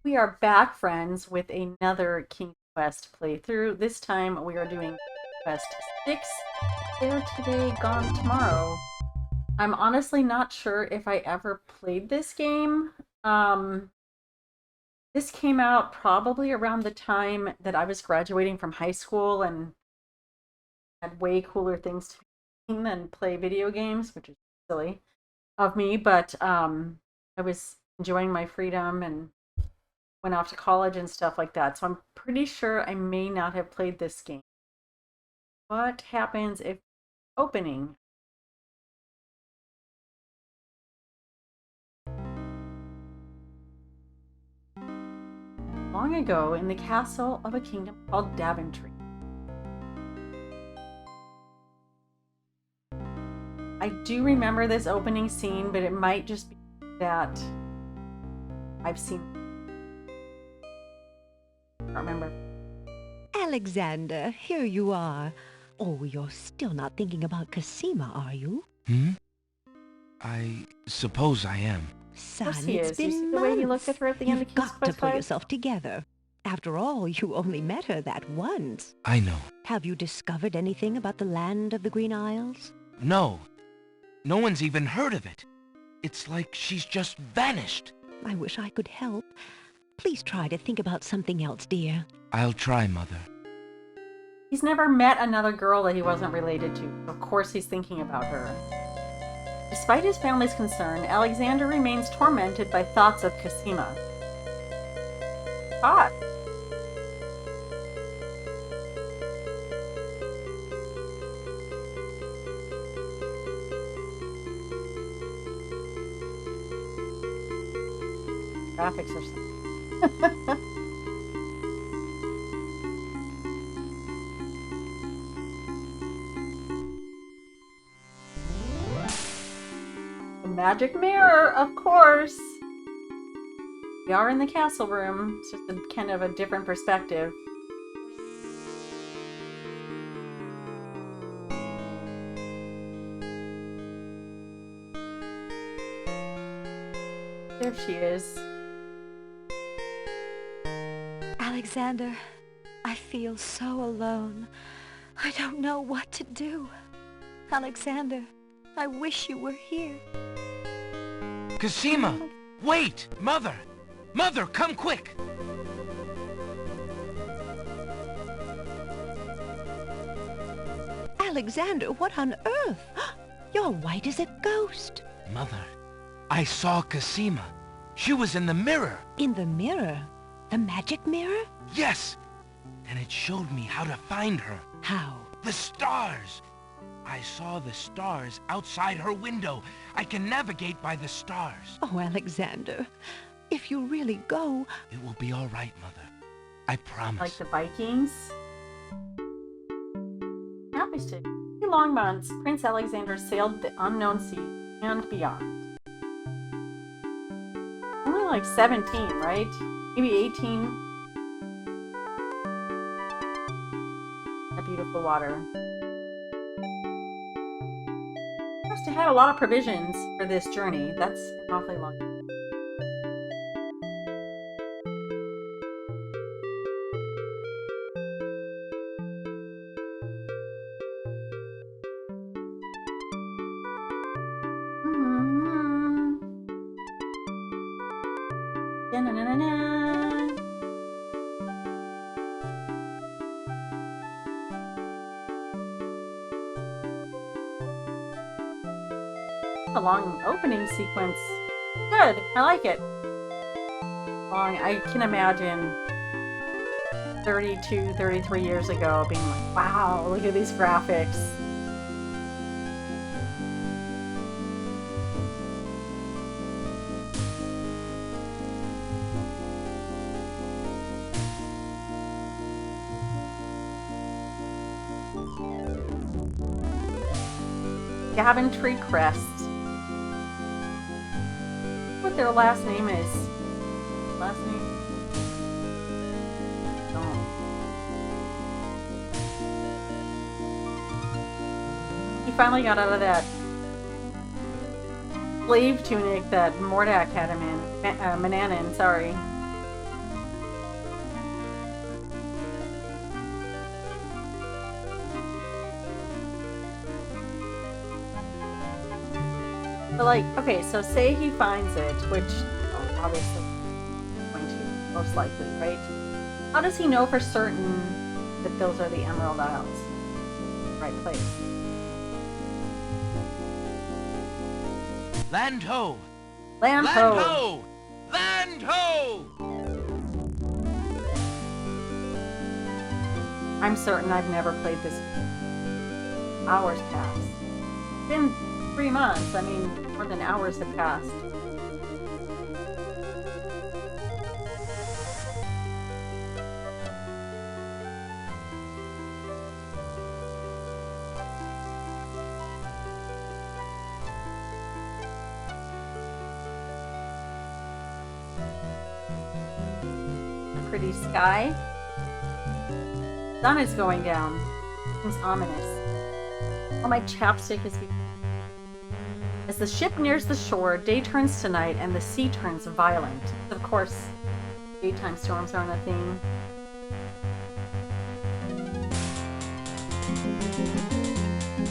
We are back, friends, with another King Quest playthrough. This time we are doing Quest 6, Heir Today, Gone Tomorrow. I'm honestly not sure if I ever played this game. Um, this came out probably around the time that I was graduating from high school and had way cooler things to do than play video games, which is silly of me, but I was enjoying my freedom and went off to college and stuff like that. So I'm pretty sure I may not have played this game. What happens if opening? Long ago in the castle of a kingdom called Daventry. I do remember this opening scene, but it might just be that I've seen. I don't remember. Alexander, here you are. Oh, you're still not thinking about Cassima, are you? I suppose I am. Son, Of course he it's is. You see been the way he looked months. at her at the end of You've King's got to Quest pull 5? yourself together. After all, you only met her that once. I know. Have you discovered anything about the land of the Green Isles? No. No one's even heard of it. It's like she's just vanished. I wish I could help. Please try to think about something else, dear. I'll try, Mother. He's never met another girl that he wasn't related to. Of course he's thinking about her. Despite his family's concern, Alexander remains tormented by thoughts of Cassima. Hot. Graphics or something. The magic mirror, of course. We are in the castle room. It's just a kind of a different perspective. There she is. Alexander, I feel so alone. I don't know what to do. Alexander, I wish you were here. Cassima! Wait! Mother! Mother, come quick! Alexander, what on earth? You're white as a ghost. Mother, I saw Cassima. She was in the mirror. In the mirror? The magic mirror? Yes! And it showed me how to find her. How? The stars! I saw the stars outside her window. I can navigate by the stars. Oh, Alexander, if you really go... It will be all right, Mother. I promise. Like the Vikings. Harvested. 2 long months, Prince Alexander sailed the unknown sea and beyond. Only like 17, right? Maybe 18. That beautiful water. Must have had a lot of provisions for this journey. That's an awfully long time. Da-na-na-na-na. A long opening sequence. Good, I like it. Long, I can imagine 32, 33 years ago being like, wow, look at these graphics. Daventry Crest. What their last name is. Last name? Oh. He finally got out of that slave tunic that Mordak had him in. Mananan, sorry. But like, okay, so say he finds it, which obviously going to most likely, right? How does he know for certain that those are the Emerald Isles? Right place. Land ho! Land Land ho! ho! Land ho! I'm certain I've never played this game. Hours pass. It's been 3 months. I mean, more than hours have passed. A pretty sky. Sun is going down. Seems ominous. Oh, my chapstick is. As the ship nears the shore, day turns to night and the sea turns violent. Of course, daytime storms aren't a thing.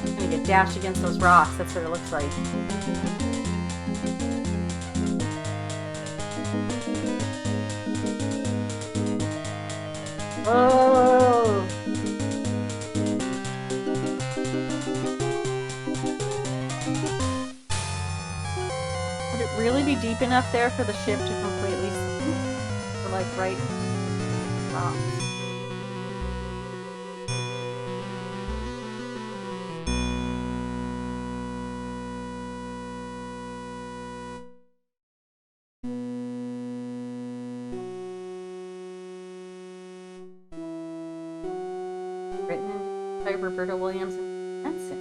I'm gonna get dashed against those rocks. That's what it looks like. Oh! Would it really be deep enough there for the ship to completely sink? Or like right rocks? Written by Roberta Williams and Benson.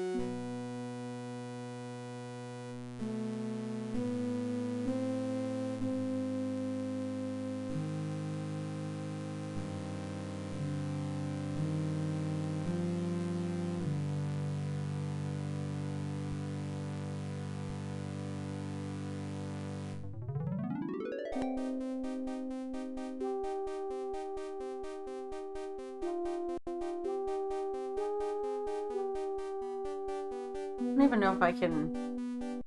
I don't even know if I can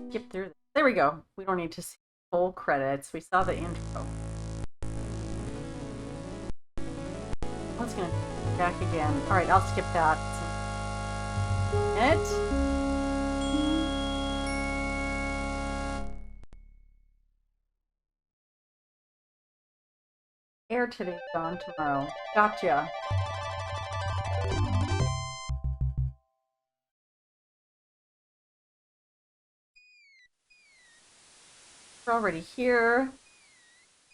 skip through this. There we go. We don't need to see full credits. We saw the intro. I was gonna back again. Alright, I'll skip that. Heir Today, gone tomorrow. Gotcha. We're already here.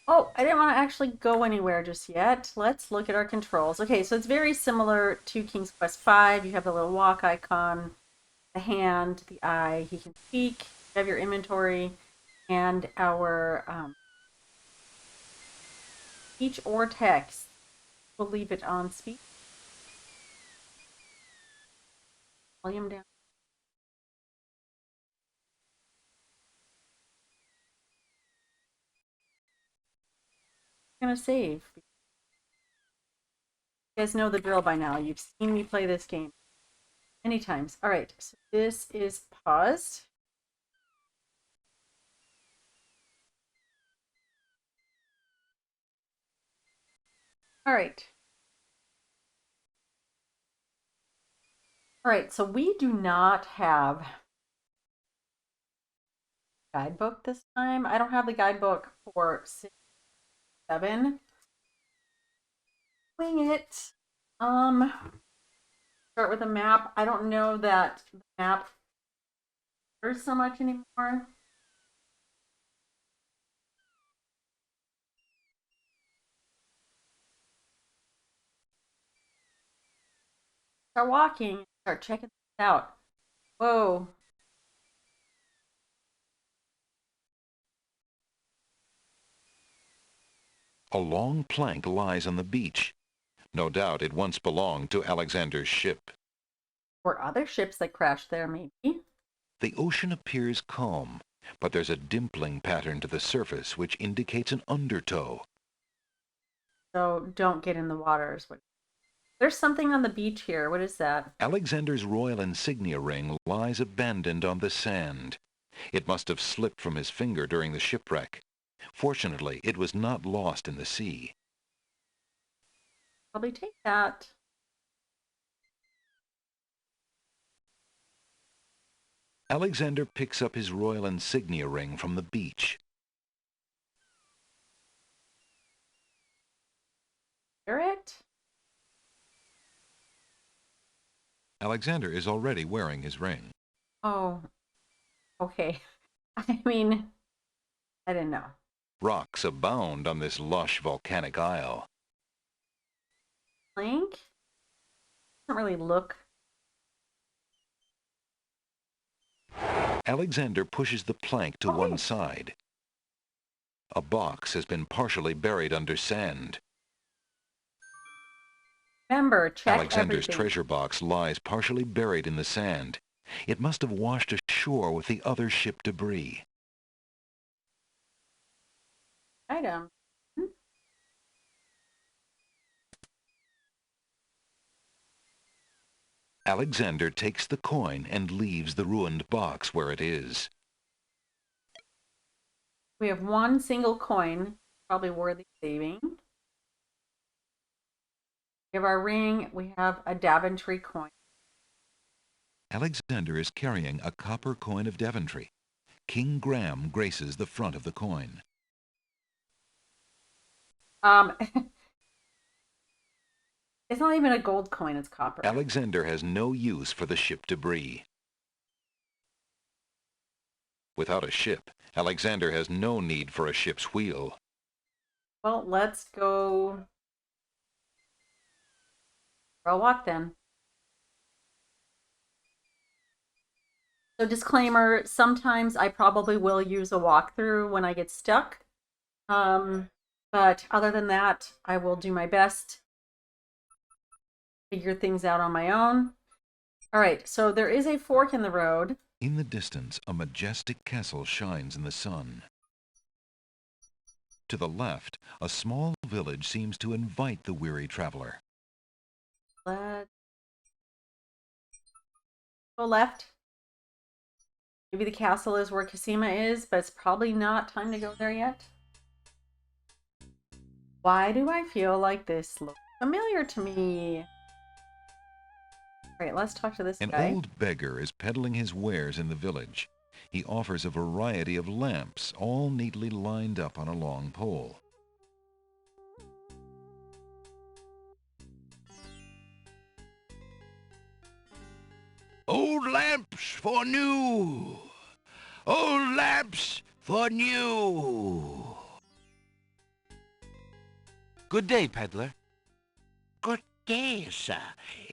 Oh, I didn't want to actually go anywhere just yet. Let's look at our controls. Okay, so it's very similar to King's Quest V. You have the little walk icon, the hand, the eye. He can speak. You have your inventory and our speech or text. We'll leave it on speech. Volume down. I'm gonna save. You guys know the drill by now. You've seen me play this game many times. All right, so this is paused. All right. All right, so we do not have guidebook this time. I don't have the guidebook for 6, 7. Wing it. Start with a map. I don't know that the map matters so much anymore. Start walking. Start checking this out. Whoa. A long plank lies on the beach. No doubt it once belonged to Alexander's ship. Or other ships that crashed there, maybe. The ocean appears calm, but there's a dimpling pattern to the surface which indicates an undertow. So don't get in the waters. There's something on the beach here. What is that? Alexander's royal insignia ring lies abandoned on the sand. It must have slipped from his finger during the shipwreck. Fortunately, it was not lost in the sea. Probably take that. Alexander picks up his royal insignia ring from the beach. Wear it. Alexander is already wearing his ring. Oh, okay. I mean, I didn't know. Rocks abound on this lush volcanic isle. Link? Doesn't really look. Alexander pushes the plank to one side. A box has been partially buried under sand. Remember, check Alexander's everything. treasure box lies partially buried in the sand. It must have washed ashore with the other ship debris. Item. Alexander takes the coin and leaves the ruined box where it is. We have one single coin, probably worthy saving. We have our ring. We have a Daventry coin. Alexander is carrying a copper coin of Daventry. King Graham graces the front of the coin. It's not even a gold coin, it's copper. Alexander has no use for the ship debris. Without a ship, Alexander has no need for a ship's wheel. Well, let's go for a walk then. So disclaimer, sometimes I probably will use a walkthrough when I get stuck. But other than that, I will do my best to figure things out on my own. All right, so there is a fork in the road. In the distance, a majestic castle shines in the sun. To the left, a small village seems to invite the weary traveler. Let's go left. Maybe the castle is where Cassima is, but it's probably not time to go there yet. Why do I feel like this looks familiar to me? All right, let's talk to this guy. An old beggar is peddling his wares in the village. He offers a variety of lamps, all neatly lined up on a long pole. Old lamps for new! Old lamps for new! Good day, peddler. Good day, sir.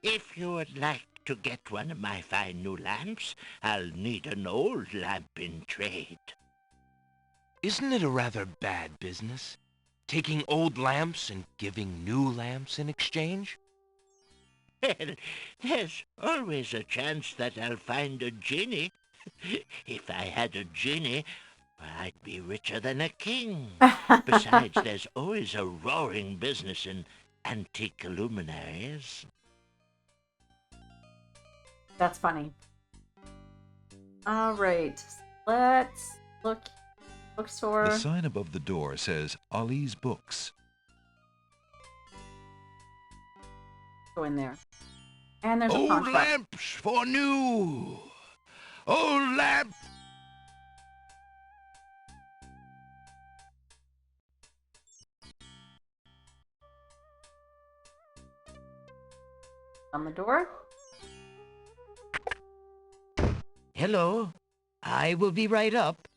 If you would like to get one of my fine new lamps, I'll need an old lamp in trade. Isn't it a rather bad business? Taking old lamps and giving new lamps in exchange? Well, there's always a chance that I'll find a genie. If I had a genie, I'd be richer than a king. Besides, there's always a roaring business in antique luminaries. That's funny. All right, let's look. Bookstore. The sign above the door says Ali's Books. Go in there. And there's a Old pawn shop. lamps for new! Old lamp! On the door. Hello. I will be right up.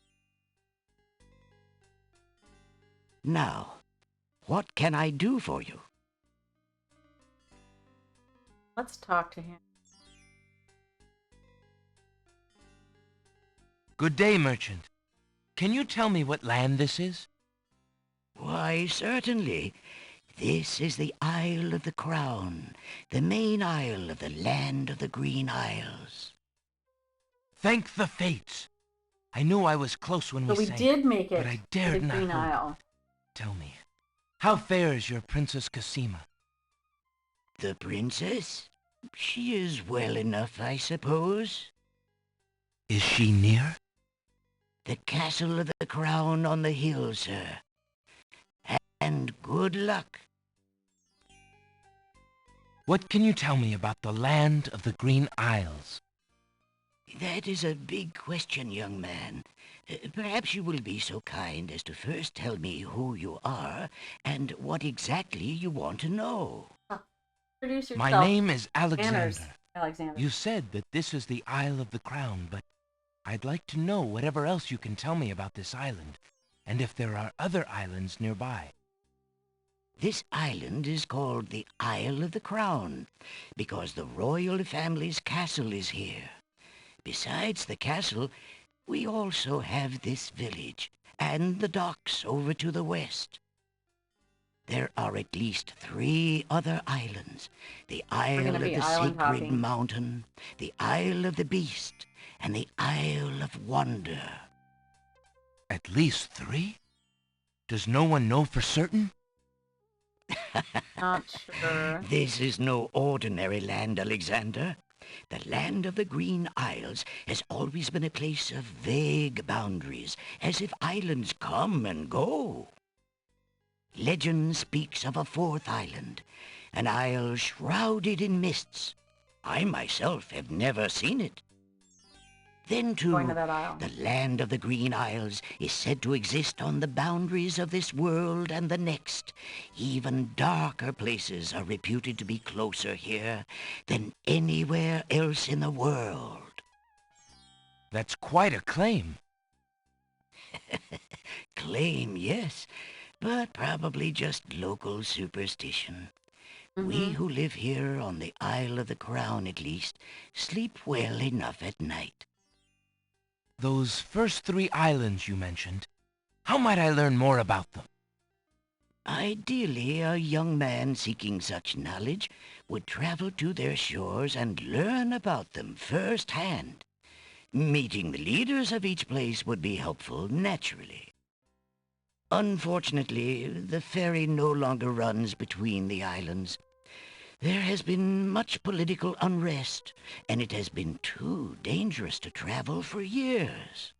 Now, what can I do for you? Let's talk to him. Good day, merchant. Can you tell me what land this is? Why, certainly. This is the Isle of the Crown, the main isle of the land of the Green Isles. Thank the fates. I knew I was close when So we sank, did make it but I to dared the not Green hope. Isle. Tell me, how fares your Princess Cassima? The princess? She is well enough, I suppose. Is she near? The castle of the crown on the hill, sir. And good luck. What can you tell me about the land of the Green Isles? That is a big question, young man. Perhaps you will be so kind as to first tell me who you are and what exactly you want to know. Introduce yourself. My name is Alexander. Manners, Alexander. You said that this is the Isle of the Crown, but I'd like to know whatever else you can tell me about this island, and if there are other islands nearby. This island is called the Isle of the Crown because the royal family's castle is here. Besides the castle, we also have this village and the docks over to the west. There are at least 3 other islands. The Isle of the Sacred hopping. Mountain, the Isle of the Beast, and the Isle of Wonder. At least 3? Does no one know for certain? Not sure. This is no ordinary land, Alexander. The land of the Green Isles has always been a place of vague boundaries, as if islands come and go. Legend speaks of a 4th island, an isle shrouded in mists. I myself have never seen it. Then, too, Going to that isle. the land of the Green Isles is said to exist on the boundaries of this world and the next. Even darker places are reputed to be closer here than anywhere else in the world. That's quite a claim. Claim, yes, but probably just local superstition. We who live here on the Isle of the Crown, at least, sleep well enough at night. Those first 3 islands you mentioned, how might I learn more about them? Ideally, a young man seeking such knowledge would travel to their shores and learn about them firsthand. Meeting the leaders of each place would be helpful, naturally. Unfortunately, the ferry no longer runs between the islands. There has been much political unrest, and it has been too dangerous to travel for years.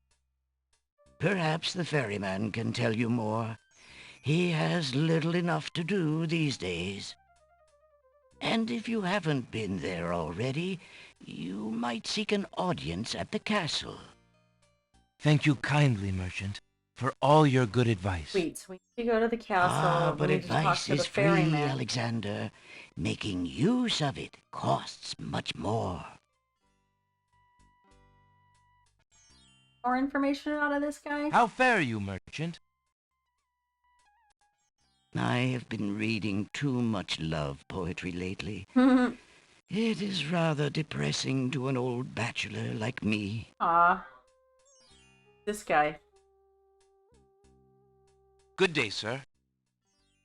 Perhaps the ferryman can tell you more. He has little enough to do these days. And if you haven't been there already, you might seek an audience at the castle. Thank you kindly, merchant, for all your good advice. Sweet. We need to go to the castle. But we need to talk advice to the is free, ferryman. Alexander. Making use of it costs much more. More information out of this guy? How fare you, merchant? I have been reading too much love poetry lately. It is rather depressing to an old bachelor like me. Aw. This guy. Good day, sir.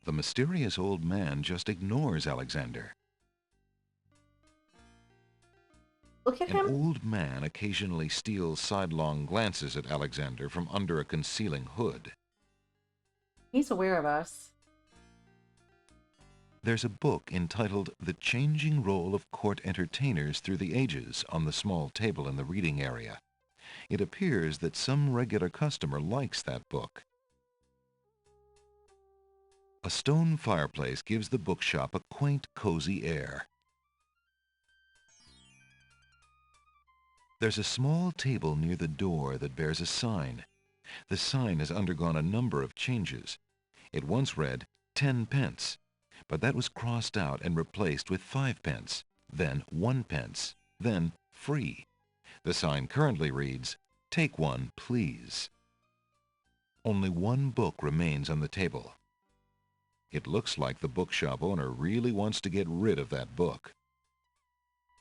The mysterious old man just ignores Alexander. Look at An him. old man occasionally steals sidelong glances at Alexander from under a concealing hood. He's aware of us. There's a book entitled The Changing Role of Court Entertainers Through the Ages on the small table in the reading area. It appears that some regular customer likes that book. A stone fireplace gives the bookshop a quaint, cozy air. There's a small table near the door that bears a sign. The sign has undergone a number of changes. It once read 10 pence, but that was crossed out and replaced with 5 pence, then 1 pence, then free. The sign currently reads, "Take one, please." Only one book remains on the table. It looks like the bookshop owner really wants to get rid of that book.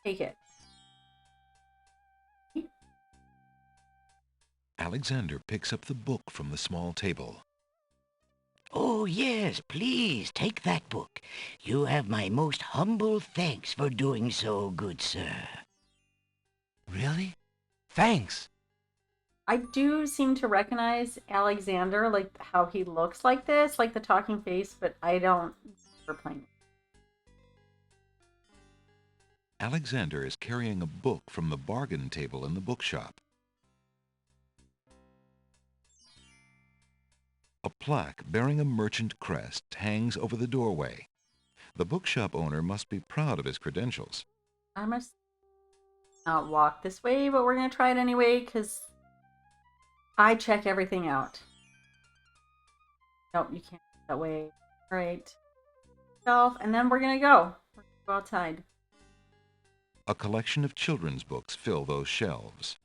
Take it. Alexander picks up the book from the small table. Oh, yes, please, take that book. You have my most humble thanks for doing so, good sir. Really? Thanks. I do seem to recognize Alexander, like how he looks like this, like the talking face, but I don't remember playing. Alexander is carrying a book from the bargain table in the bookshop. A plaque bearing a merchant crest hangs over the doorway. The bookshop owner must be proud of his credentials. I must not walk this way, but we're going to try it anyway because I check everything out. Nope, you can't go that way. All right. Shelf, and then we're going to go. We're going to go outside. A collection of children's books fill those shelves.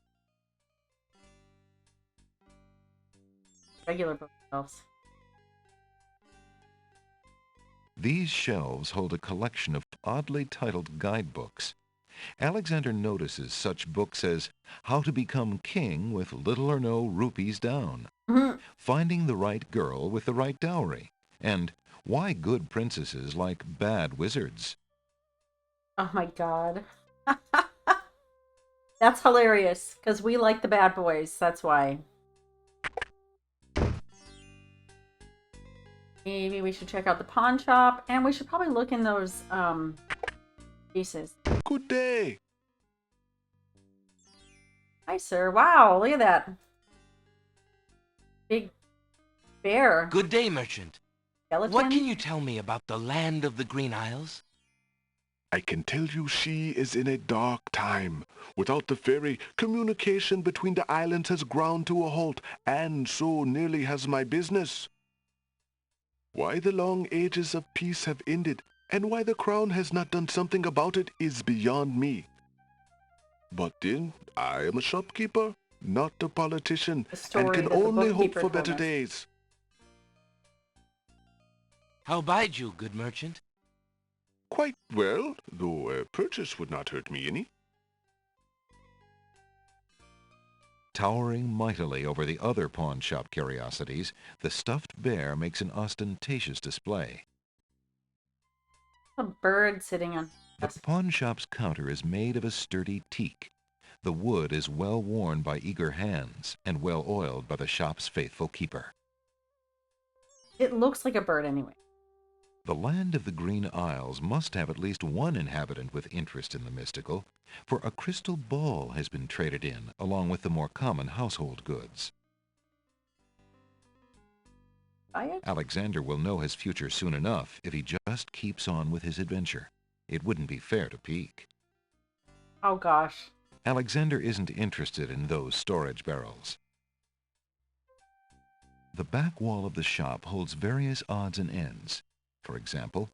Regular bookshelves. These shelves hold a collection of oddly titled guidebooks. Alexander notices such books as How to Become King with Little or No Rupees Down, Finding the Right Girl with the Right Dowry, and Why Good Princesses Like Bad Wizards. Oh my god. That's hilarious, because we like the bad boys, that's why. Maybe we should check out the pawn shop, and we should probably look in those, pieces. Good day. Hi, sir. Wow, look at that. Big bear. Good day, merchant. Skeleton. What can you tell me about the land of the Green Isles? I can tell you she is in a dark time. Without the ferry, communication between the islands has ground to a halt, and so nearly has my business. Why the long ages of peace have ended, and why the crown has not done something about it is beyond me. But then, I am a shopkeeper, not a politician, and can only hope for better days. How bide you, good merchant? Quite well, though a purchase would not hurt me any. Towering mightily over the other pawn shop curiosities, the stuffed bear makes an ostentatious display. A bird sitting on. The pawn shop's counter is made of a sturdy teak. The wood is well worn by eager hands and well oiled by the shop's faithful keeper. It looks like a bird anyway. The land of the Green Isles must have at least one inhabitant with interest in the mystical, for a crystal ball has been traded in along with the more common household goods. Buy it? Alexander will know his future soon enough if he just keeps on with his adventure. It wouldn't be fair to peek. Oh gosh. Alexander isn't interested in those storage barrels. The back wall of the shop holds various odds and ends. For example,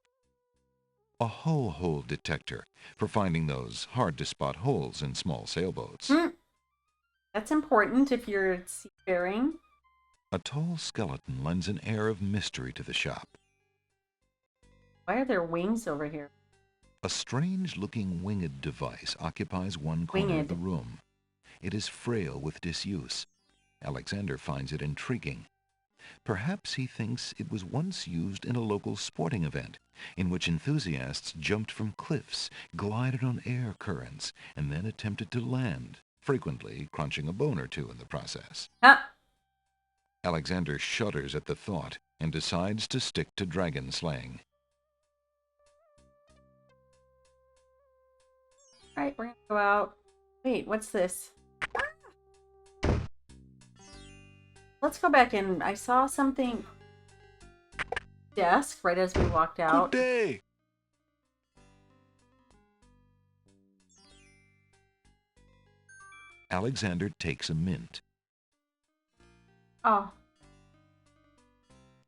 a hull hole detector for finding those hard-to-spot holes in small sailboats. That's important if you're seafaring. A tall skeleton lends an air of mystery to the shop. Why are there wings over here? A strange-looking winged device occupies one corner of the room. It is frail with disuse. Alexander finds it intriguing. Perhaps he thinks it was once used in a local sporting event, in which enthusiasts jumped from cliffs, glided on air currents, and then attempted to land, frequently crunching a bone or two in the process. Alexander shudders at the thought and decides to stick to dragon slaying. All right, we're gonna go out. Wait, what's this? Let's go back in. I saw something. Desk right as we walked out. Good day. Alexander takes a mint. Oh.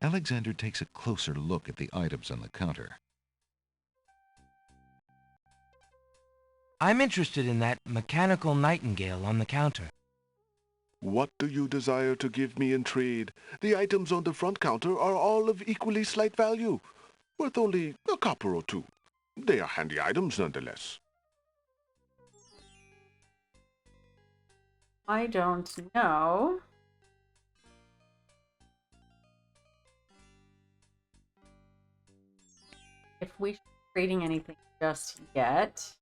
Alexander takes a closer look at the items on the counter. I'm interested in that mechanical nightingale on the counter. What do you desire to give me in trade? The items on the front counter are all of equally slight value, worth only a copper or two. They are handy items nonetheless. I don't know. If we should be trading anything just yet.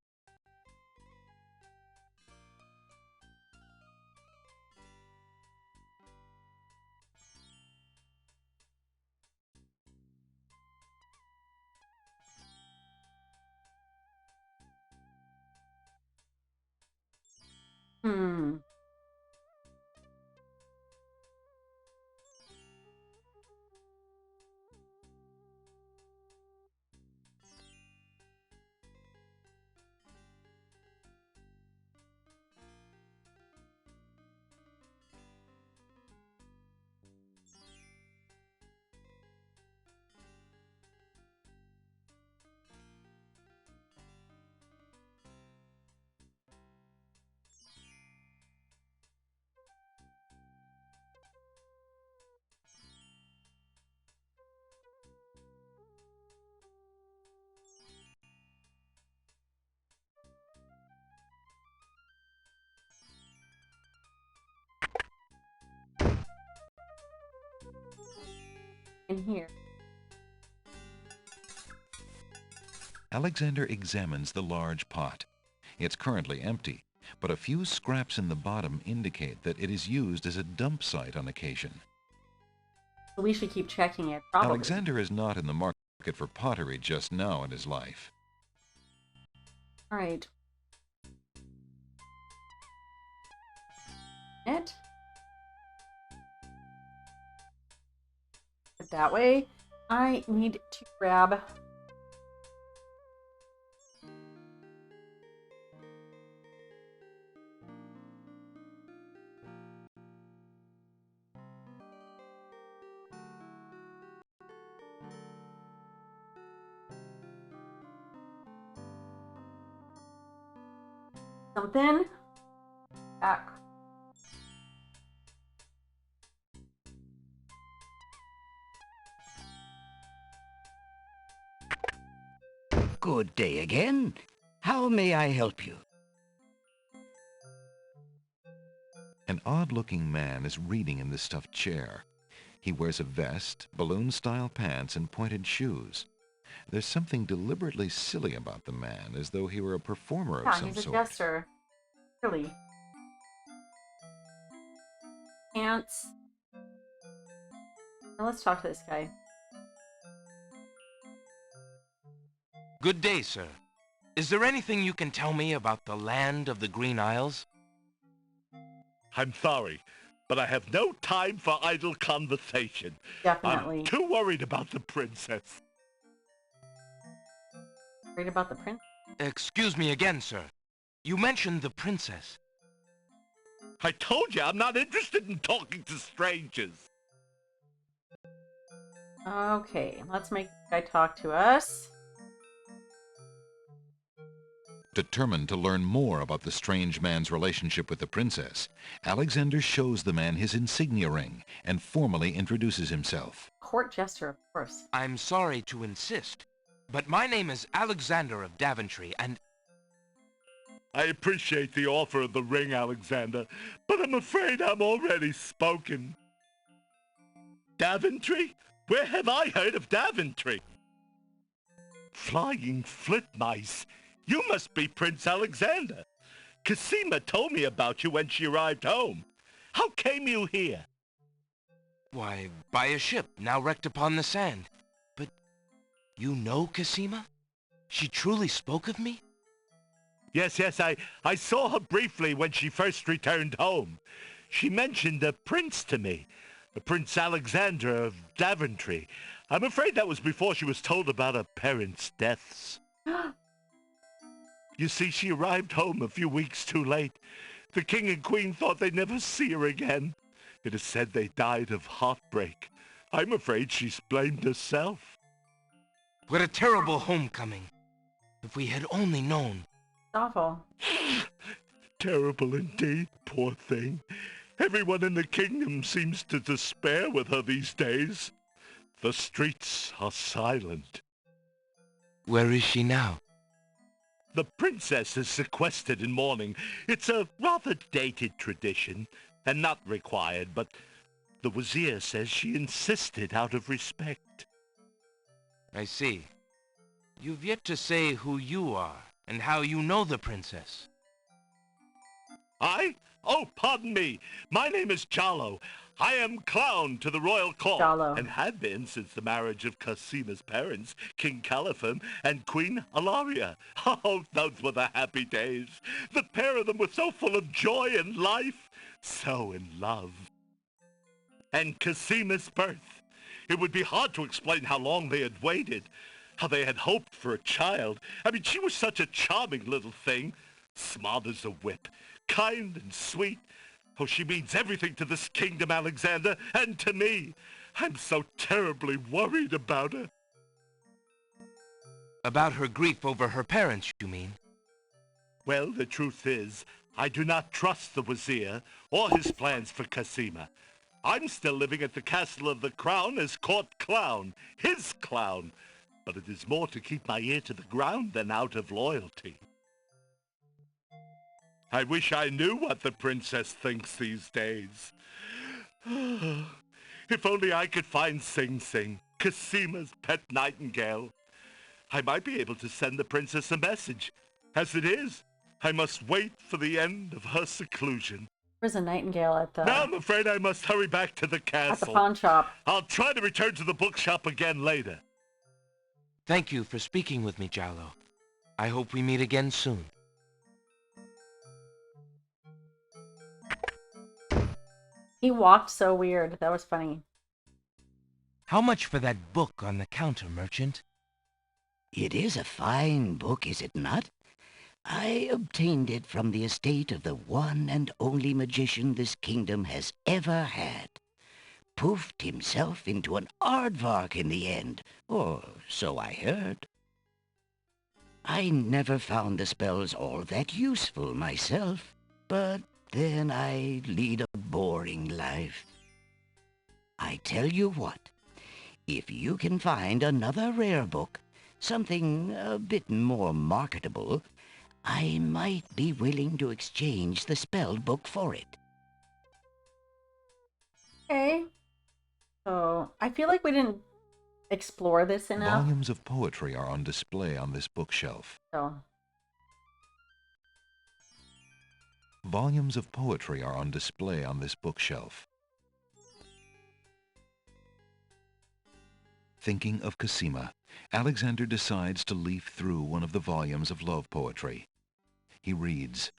in here. Alexander examines the large pot. It's currently empty, but a few scraps in the bottom indicate that it is used as a dump site on occasion. So we should keep checking it, probably. Alexander is not in the market for pottery just now in his life. All right. It. Put it that way. I need to grab something. Back. Good day again. How may I help you? An odd-looking man is reading in the stuffed chair. He wears a vest, balloon-style pants, and pointed shoes. There's something deliberately silly about the man, as though he were a performer of some He's a sort. jester. Really. Pants. Now let's talk to this guy. Good day, sir. Is there anything you can tell me about the land of the Green Isles? I'm sorry, but I have no time for idle conversation. Definitely. I'm too worried about the princess. Worried about the prince? Excuse me again, sir. You mentioned the princess. I told you I'm not interested in talking to strangers. Okay, let's make this guy talk to us. Determined to learn more about the strange man's relationship with the princess, Alexander shows the man his insignia ring and formally introduces himself. Court jester, of course. I'm sorry to insist, but my name is Alexander of Daventry, and I appreciate the offer of the ring, Alexander, but I'm afraid I'm already spoken. Daventry? Where have I heard of Daventry? Flying flitmice. You must be Prince Alexander. Cassima told me about you when she arrived home. How came you here? why, by a ship now wrecked upon the sand. But you know Cassima? She truly spoke of me? Yes, I saw her briefly when she first returned home. She mentioned a prince to me, Prince Alexander of Daventry. I'm afraid that was before she was told about her parents' deaths. You see, she arrived home a few weeks too late. The king and queen thought they'd never see her again. It is said they died of heartbreak. I'm afraid she's blamed herself. What a terrible homecoming. If we had only known. Awful. Terrible indeed, poor thing. Everyone in the kingdom seems to despair with her these days. The streets are silent. Where is she now? The princess is sequestered in mourning. It's a rather dated tradition, and not required, but the Wazir says she insisted out of respect. I see. You've yet to say who you are, and how you know the princess. I? Oh, pardon me. My name is Jallo. I am clown to the royal court, Jallo. and had been since the marriage of Cassima's parents, King Calipham and Queen Alaria. Oh, those were the happy days. The pair of them were so full of joy and life, so in love. And Cassima's birth. It would be hard to explain how long they had waited, how they had hoped for a child. I mean, she was such a charming little thing, smart as a whip, kind and sweet. Oh, she means everything to this kingdom, Alexander, and to me. I'm so terribly worried about her. About her grief over her parents, you mean? Well, the truth is, I do not trust the Wazir or his plans for Cassima. I'm still living at the Castle of the Crown as court clown, his clown. But it is more to keep my ear to the ground than out of loyalty. I wish I knew what the princess thinks these days. If only I could find Sing Sing, Cassima's pet nightingale. I might be able to send the princess a message. As it is, I must wait for the end of her seclusion. There's a nightingale Now I'm afraid I must hurry back to the at the castle. pawn shop. I'll try to return to the bookshop again later. Thank you for speaking with me, Jalo. I hope we meet again soon. He walked so weird. That was funny. How much for that book on the counter, merchant? It is a fine book, is it not? I obtained it from the estate of the one and only magician this kingdom has ever had. Poofed himself into an aardvark in the end, or so I heard. I never found the spells all that useful myself, but then I lead a boring life. I tell you what, if you can find another rare book, something a bit more marketable, I might be willing to exchange the spelled book for it. Okay. So, I feel like we didn't explore this enough. Volumes of poetry are on display on this bookshelf. So, Volumes of poetry are on display on this bookshelf. Thinking of Cassima, Alexander decides to leaf through one of the volumes of love poetry. He reads,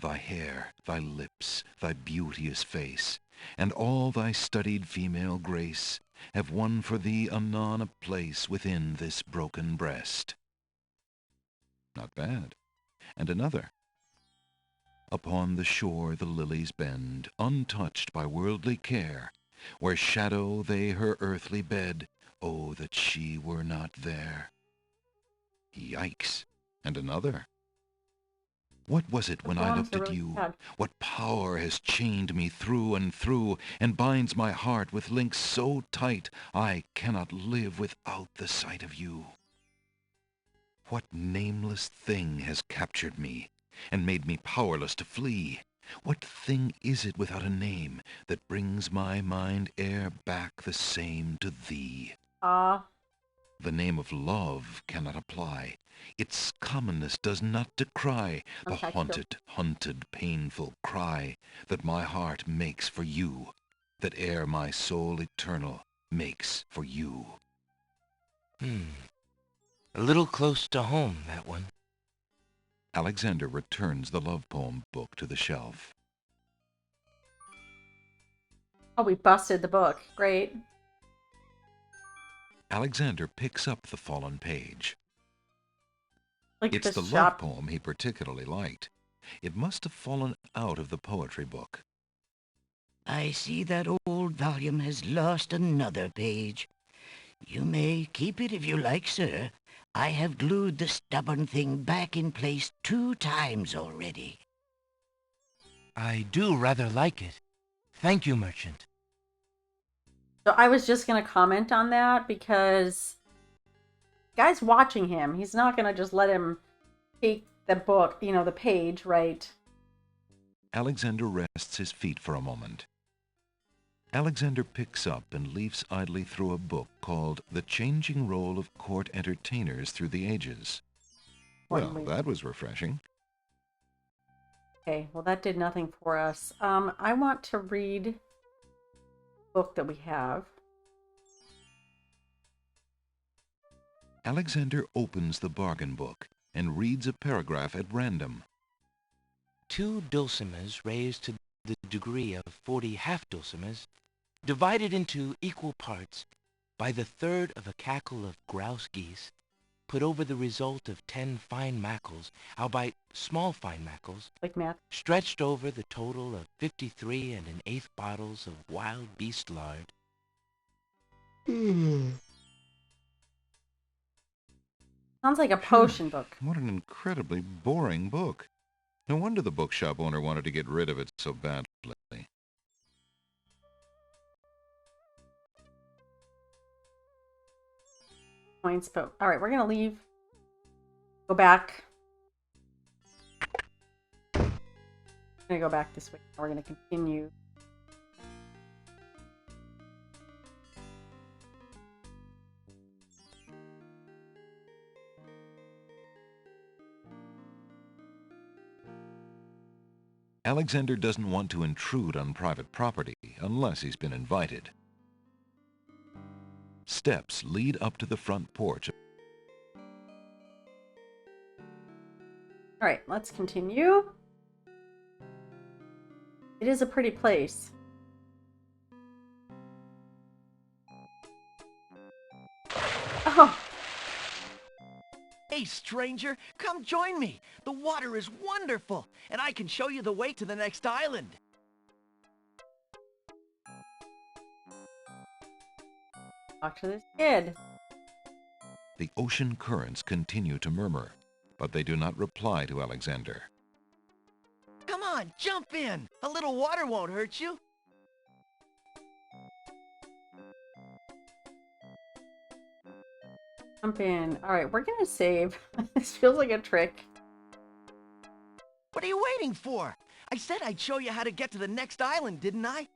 "Thy hair, thy lips, thy beauteous face, and all thy studied female grace have won for thee anon a place within this broken breast." Not bad. And another. "Upon the shore the lilies bend, untouched by worldly care, where shadow they her earthly bed, oh, that she were not there." Yikes. And another. "What was it when I looked at you? What power has chained me through and through, and binds my heart with links so tight I cannot live without the sight of you? What nameless thing has captured me, and made me powerless to flee? What thing is it without a name, that brings my mind e'er back the same to thee? The name of love cannot apply. Its commonness does not decry the haunted, hunted, painful cry that my heart makes for you, that e'er my soul eternal makes for you." A little close to home, that one. Alexander returns the love poem book to the shelf. oh, we busted the book. Great. Alexander picks up the fallen page. Like It's the love shop. poem he particularly liked. It must have fallen out of the poetry book. I see that old volume has lost another page. You may keep it if you like, sir. I have glued the stubborn thing back in place 2 times already. I do rather like it. Thank you, merchant. So I was just going to comment on that because guy's watching him. He's not going to just let him take the book, the page, right? Alexander rests his feet for a moment. Alexander picks up and leafs idly through a book called The Changing Role of Court Entertainers Through the Ages. Well, that was refreshing. Okay, well that did nothing for us. I want to read the book that we have. Alexander opens the bargain book and reads a paragraph at random. 2 dulcimers raised to the degree of 40 half-dulcimers, divided into equal parts by the third of a cackle of grouse geese, put over the result of 10 fine mackles, albeit small fine mackles, Like math. stretched over the total of 53 and an eighth bottles of wild beast lard. Sounds like a potion book. What an incredibly boring book. No wonder the bookshop owner wanted to get rid of it so badly. Points, but all right, we're gonna leave. Go back. We're gonna go back this way. We're gonna continue. Alexander doesn't want to intrude on private property unless he's been invited. Steps lead up to the front porch. All right, let's continue. It is a pretty place. Oh, Hey, stranger, come join me. The water is wonderful, and I can show you the way to the next island. talk to this kid. The ocean currents continue to murmur, but they do not reply to Alexander. Come on, jump in. A little water won't hurt you. Jump in. All right, we're gonna save. This feels like a trick. What are you waiting for? I said I'd show you how to get to the next island, didn't I?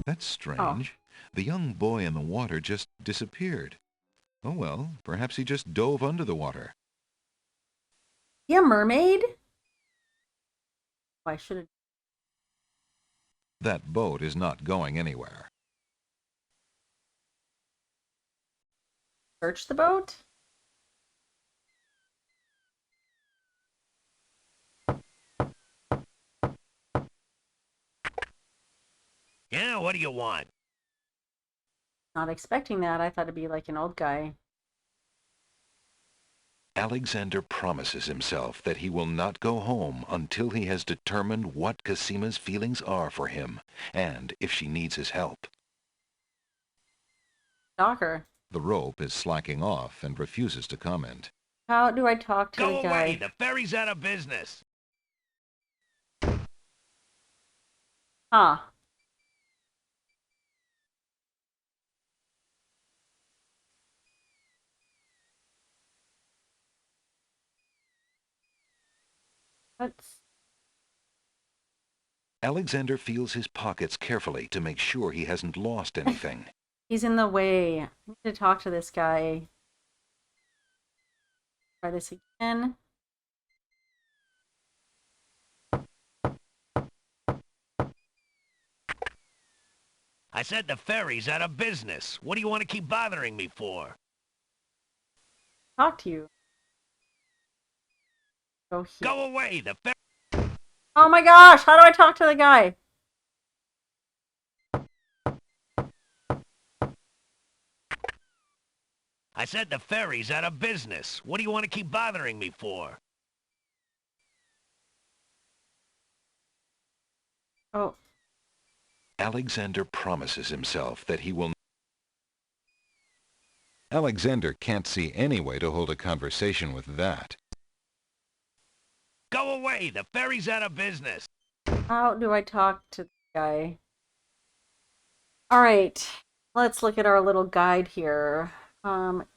That's strange. The young boy in the water just disappeared. Oh well, perhaps he just dove under the water. Yeah, mermaid? Why should it? That boat is not going anywhere. Search the boat? Yeah, what do you want? Not expecting that. I thought it'd be like an old guy. Alexander promises himself that he will not go home until he has determined what Cassima's feelings are for him, and if she needs his help. Stalker. The rope is slacking off and refuses to comment. How do I talk to Go the guy? away, the ferry's out of business. Huh. Let's... Alexander feels his pockets carefully to make sure he hasn't lost anything. He's in the way. I need to talk to this guy. Try this again. I said the ferry's out of business. What do you want to keep bothering me for? Talk to you. Go here. Go away, the ferry... Oh my gosh! How do I talk to the guy? I said the ferry's out of business. What do you want to keep bothering me for? Oh. Alexander promises himself that he will... Alexander can't see any way to hold a conversation with that. Go away, the ferry's out of business. How do I talk to the guy? Alright, let's look at our little guide here.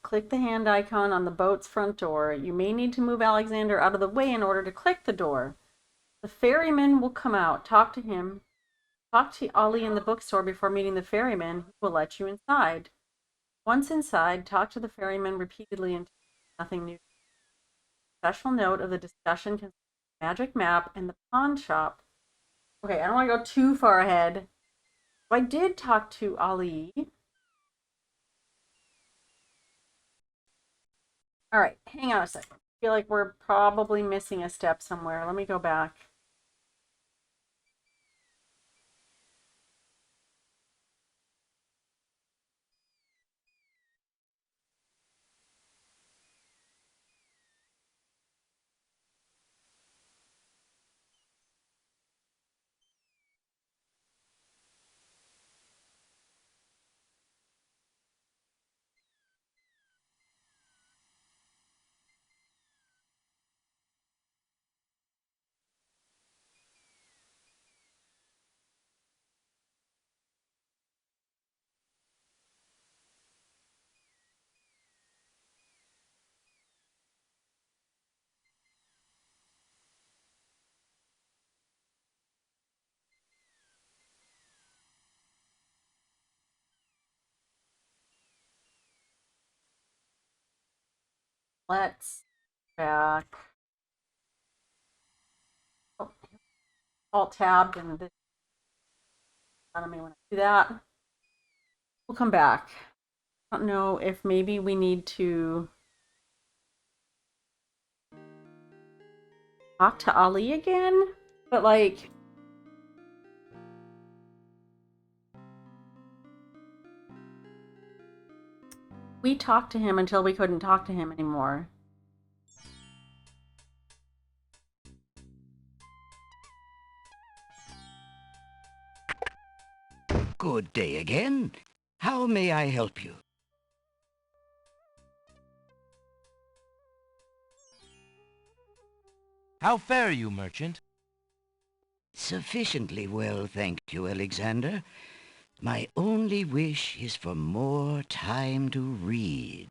Click the hand icon on the boat's front door. You may need to move Alexander out of the way in order to click the door. The ferryman will come out. Talk to him. Talk to Ollie in the bookstore before meeting the ferryman, who will let you inside. Once inside, talk to the ferryman repeatedly until nothing new. Special note of the discussion concerns the magic map and the pawn shop. Okay, I don't want to go too far ahead. I did talk to Ali. All right, hang on a second. I feel like we're probably missing a step somewhere. Let me go back. Let's back. Oh, alt tabbed and this. I don't know when I do that. We'll come back. I don't know if maybe we need to talk to Ali again, but like, we talked to him until we couldn't talk to him anymore. Good day again. How may I help you? How fare you, merchant? Sufficiently well, thank you, Alexander. My only wish is for more time to read.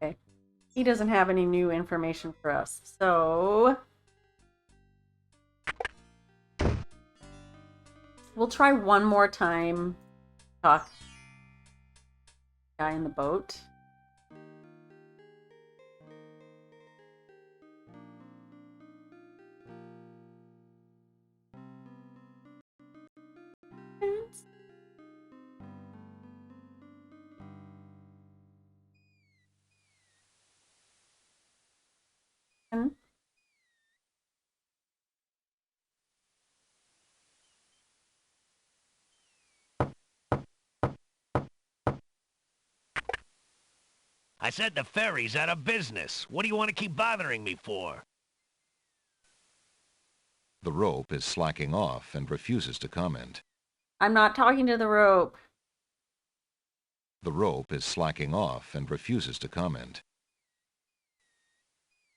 Okay. He doesn't have any new information for us, so we'll try one more time. Talk. Guy in the boat. I said the ferry's out of business. What do you want to keep bothering me for? The rope is slacking off and refuses to comment. I'm not talking to the rope. The rope is slacking off and refuses to comment.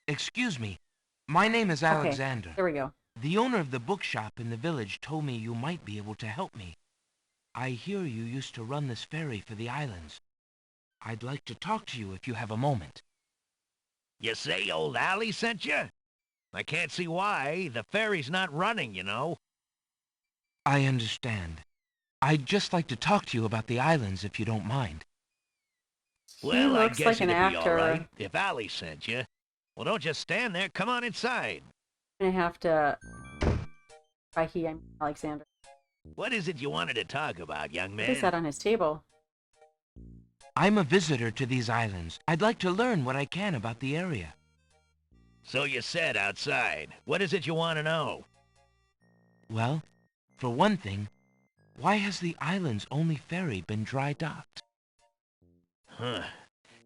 Excuse me. My name is Alexander. Okay, there we go. The owner of the bookshop in the village told me you might be able to help me. I hear you used to run this ferry for the islands. I'd like to talk to you if you have a moment. You say old Allie sent you? I can't see why. The ferry's not running, you know. I understand. I'd just like to talk to you about the islands if you don't mind. Well, I looks guess like an it'd be all actor. right if Allie sent you. Well, don't just stand there. Come on inside. I'm gonna have to. By he, I'm Alexander. What is it you wanted to talk about, young What is man? that on his table? I'm a visitor to these islands. I'd like to learn what I can about the area. So you said outside. What is it you want to know? Well, for one thing, why has the island's only ferry been dry docked? Huh.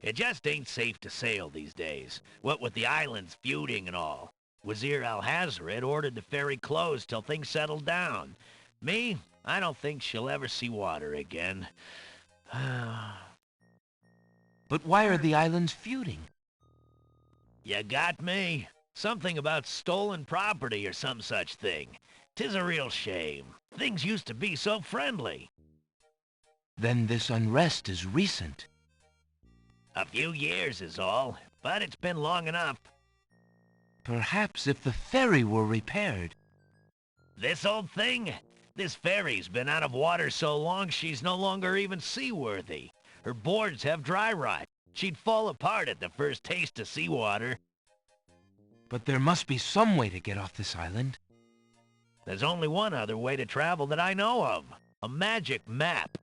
It just ain't safe to sail these days. What with the islands feuding and all. Wazir Al-Hazred ordered the ferry closed till things settled down. Me, I don't think she'll ever see water again. But why are the islands feuding? You got me. Something about stolen property or some such thing. 'Tis a real shame. Things used to be so friendly. Then this unrest is recent. A few years is all, but it's been long enough. Perhaps if the ferry were repaired. This old thing? This ferry's been out of water so long she's no longer even seaworthy. Her boards have dry rot. She'd fall apart at the first taste of seawater. But there must be some way to get off this island. There's only one other way to travel that I know of. A magic map.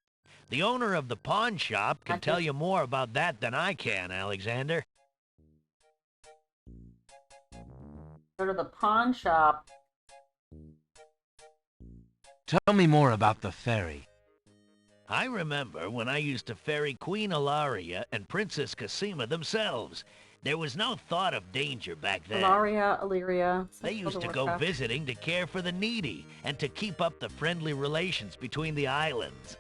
The owner of the pawn shop can tell you more about that than I can, Alexander. Go to the pawn shop. Tell me more about the ferry. I remember when I used to ferry Queen Ilaria and Princess Cassima themselves. There was no thought of danger back then. Illyria. They used to go visiting to care for the needy and to keep up the friendly relations between the islands.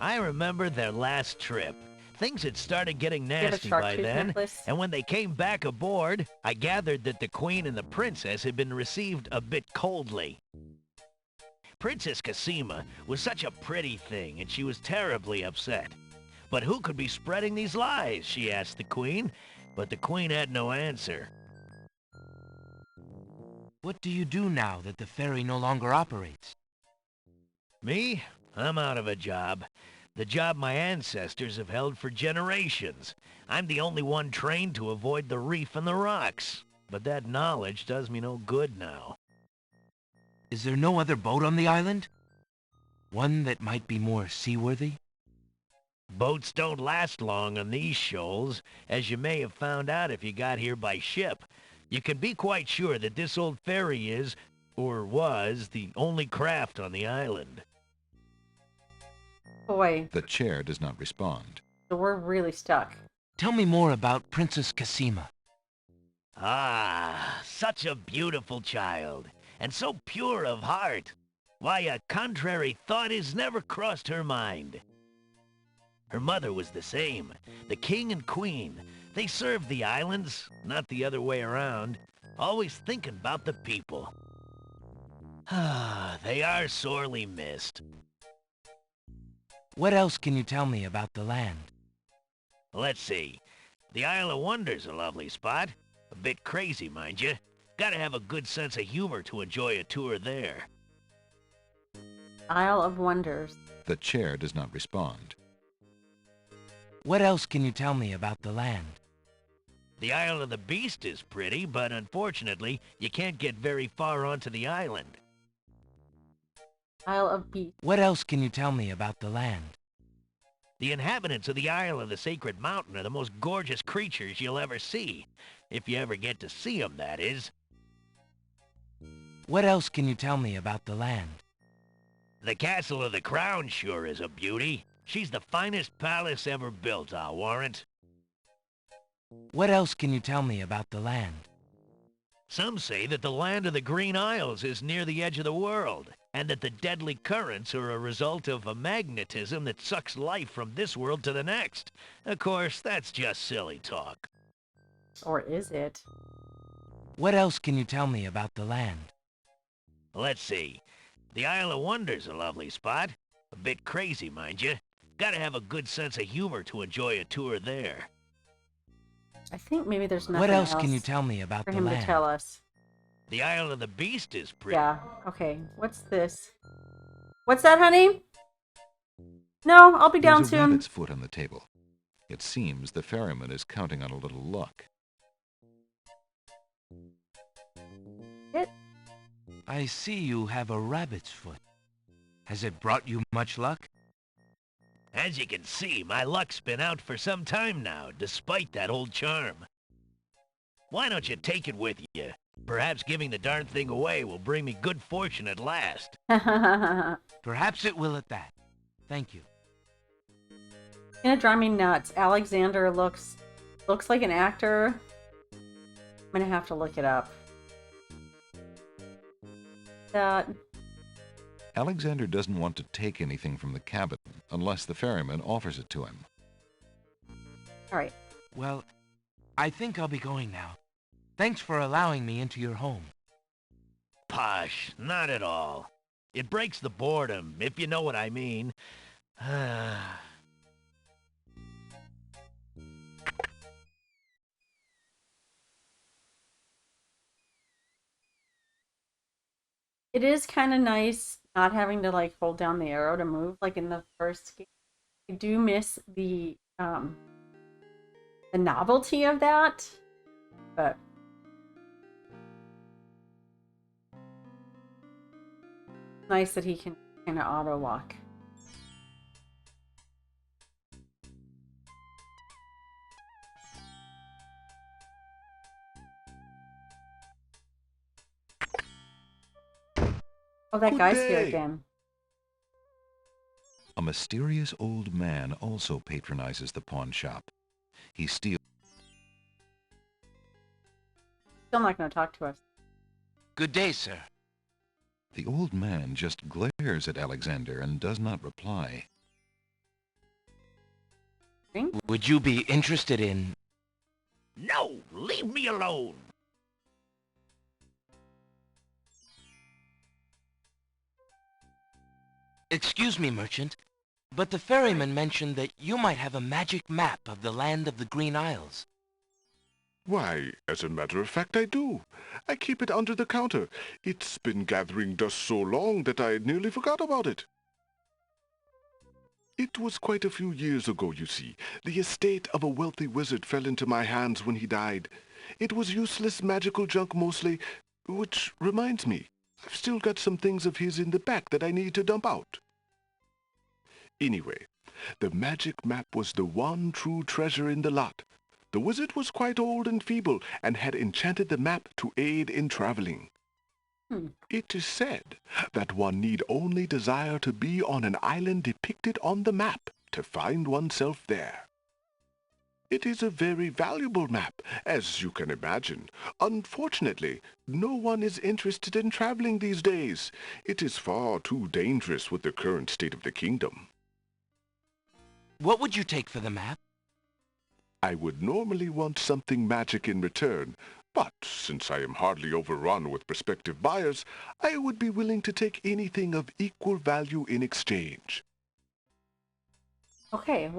I remember their last trip. Things had started getting nasty by then, and when they came back aboard, I gathered that the Queen and the Princess had been received a bit coldly. Princess Cassima was such a pretty thing, and she was terribly upset. But who could be spreading these lies, she asked the Queen, but the Queen had no answer. What do you do now that the ferry no longer operates? Me? I'm out of a job. The job my ancestors have held for generations. I'm the only one trained to avoid the reef and the rocks. But that knowledge does me no good now. Is there no other boat on the island? One that might be more seaworthy? Boats don't last long on these shoals, as you may have found out if you got here by ship. You can be quite sure that this old ferry is, or was, the only craft on the island. Boy, The chair does not respond. so we're really stuck. Tell me more about Princess Cassima. Ah, such a beautiful child, and so pure of heart. Why, a contrary thought has never crossed her mind. Her mother was the same. The king and queen, they served the islands, not the other way around, always thinking about the people. Ah, they are sorely missed. What else can you tell me about the land? Let's see. The Isle of Wonder's a lovely spot. A bit crazy, mind you. Gotta have a good sense of humor to enjoy a tour there. Isle of Wonders. The chair does not respond. What else can you tell me about the land? The Isle of the Beast is pretty, but unfortunately, you can't get very far onto the island. Isle of Beast. What else can you tell me about the land? The inhabitants of the Isle of the Sacred Mountain are the most gorgeous creatures you'll ever see. If you ever get to see 'em, that is. What else can you tell me about the land? The Castle of the Crown sure is a beauty. She's the finest palace ever built, I'll warrant. What else can you tell me about the land? Some say that the land of the Green Isles is near the edge of the world, and that the deadly currents are a result of a magnetism that sucks life from this world to the next. Of course, that's just silly talk. Or is it? What else can you tell me about the land? Let's see. The Isle of Wonder's a lovely spot. A bit crazy, mind you. Gotta have a good sense of humor to enjoy a tour there. I think maybe there's nothing What else can you tell me about for the him land? to tell us. The Isle of the Beast is pretty. Yeah, okay. What's this? What's that, honey? No, I'll be down There's a soon. rabbit's foot on the table. It seems the ferryman is counting on a little luck. I see you have a rabbit's foot. Has it brought you much luck? As you can see, my luck's been out for some time now, despite that old charm. Why don't you take it with you? Perhaps giving the darn thing away will bring me good fortune at last. Perhaps it will at that. Thank you. It's gonna drive me nuts. Alexander looks like an actor. I'm gonna have to look it up. That Alexander doesn't want to take anything from the cabin unless the ferryman offers it to him. all right. Well, I think I'll be going now. Thanks for allowing me into your home. Posh, not at all. It breaks the boredom, if you know what I mean. It is kind of nice not having to like hold down the arrow to move like in the first game. I do miss the novelty of that, but nice that he can kind of auto walk. Oh, that Good guy's here day. again. A mysterious old man also patronizes the pawn shop. He steals Still not going to talk to us. Good day, sir. The old man just glares at Alexander and does not reply. Would you be interested in... No, leave me alone. Excuse me, merchant, but the ferryman mentioned that you might have a magic map of the land of the Green Isles. Why, as a matter of fact, I do. I keep it under the counter. It's been gathering dust so long that I nearly forgot about it. It was quite a few years ago, you see. The estate of a wealthy wizard fell into my hands when he died. It was useless magical junk mostly, which reminds me, I've still got some things of his in the back that I need to dump out. Anyway, the magic map was the one true treasure in the lot. The wizard was quite old and feeble and had enchanted the map to aid in traveling. It is said that one need only desire to be on an island depicted on the map to find oneself there. It is a very valuable map, as you can imagine. Unfortunately, no one is interested in traveling these days. It is far too dangerous with the current state of the kingdom. What would you take for the map? I would normally want something magic in return, but since I am hardly overrun with prospective buyers, I would be willing to take anything of equal value in exchange. Okay.